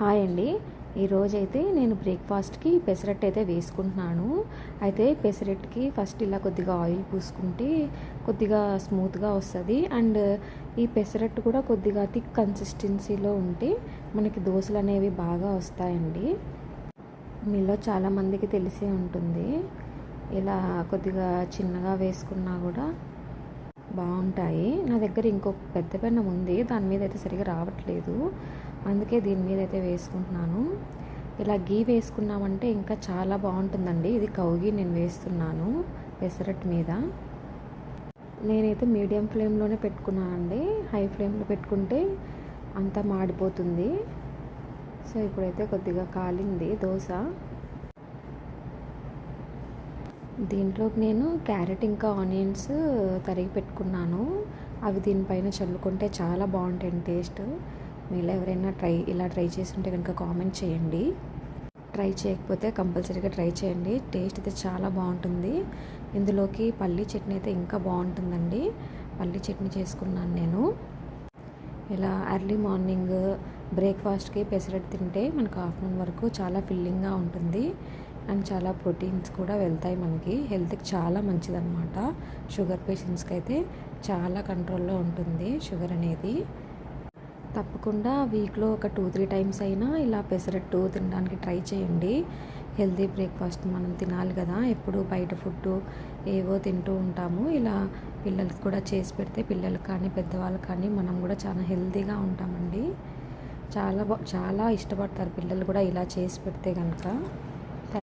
Hi అండి. ఈరోజైతే నేను బ్రేక్ఫాస్ట్కి పెసరట్టు అయితే వేసుకుంటున్నాను. అయితే పెసరట్టుకి ఫస్ట్ ఇలా కొద్దిగా ఆయిల్ పూసుకుంటే కొద్దిగా స్మూత్గా వస్తుంది. అండ్ ఈ పెసరట్టు కూడా కొద్దిగా థిక్ కన్సిస్టెన్సీలో ఉంటే మనకి దోశలు అనేవి బాగా వస్తాయండి. మీలో చాలామందికి తెలిసే ఉంటుంది. ఇలా కొద్దిగా చిన్నగా వేసుకున్నా కూడా బాగుంటాయి. నా దగ్గర ఇంకొక పెద్ద పెన్నం ఉంది, దాని మీద అయితే సరిగా రావట్లేదు, అందుకే దీని మీద అయితే వేసుకుంటున్నాను. ఇలా గీ వేసుకున్నామంటే ఇంకా చాలా బాగుంటుందండి. ఇది కౌగి నేను వేస్తున్నాను పెసరట్టు మీద. నేనైతే మీడియం ఫ్లేమ్లోనే పెట్టుకున్నానండి. హై ఫ్లేమ్లో పెట్టుకుంటే అంతా మాడిపోతుంది. సో ఇప్పుడైతే కొద్దిగా కాలింది దోశ. దీంట్లోకి నేను క్యారెట్ ఇంకా ఆనియన్స్ తరిగి పెట్టుకున్నాను. అవి దీనిపైన చల్లుకుంటే చాలా బాగుంటాయి టేస్ట్. మీలో ఎవరైనా ఇలా ట్రై చేసి ఉంటే కనుక కామెంట్ చేయండి. ట్రై చేయకపోతే కంపల్సరీగా ట్రై చేయండి. టేస్ట్ అయితే చాలా బాగుంటుంది. ఇందులోకి పల్లీ చట్నీ అయితే ఇంకా బాగుంటుందండి. పల్లీ చట్నీ చేసుకున్నాను నేను. ఇలా ఎర్లీ మార్నింగ్ బ్రేక్ఫాస్ట్కి పెసరట్టు తింటే మనకు ఆఫ్టర్నూన్ వరకు చాలా ఫిల్లింగ్గా ఉంటుంది. అండ్ చాలా ప్రోటీన్స్ కూడా వెళ్తాయి మనకి. హెల్త్కి చాలా మంచిదన్నమాట. షుగర్ పేషెంట్స్కి అయితే చాలా కంట్రోల్లో ఉంటుంది షుగర్ అనేది. తప్పకుండా వీక్లో ఒక 2-3 టైమ్స్ అయినా ఇలా పెసరట్టు తినడానికి ట్రై చేయండి. హెల్తీ బ్రేక్ఫాస్ట్ మనం తినాలి కదా, ఎప్పుడు బయట ఫుడ్ ఏవో తింటూ ఉంటాము. ఇలా పిల్లలకి కూడా చేసి పెడితే పిల్లలు కానీ పెద్దవాళ్ళు కానీ మనం కూడా చాలా హెల్తీగా ఉంటామండి. చాలా ఇష్టపడతారు పిల్లలు కూడా ఇలా చేసి పెడితే కనుక.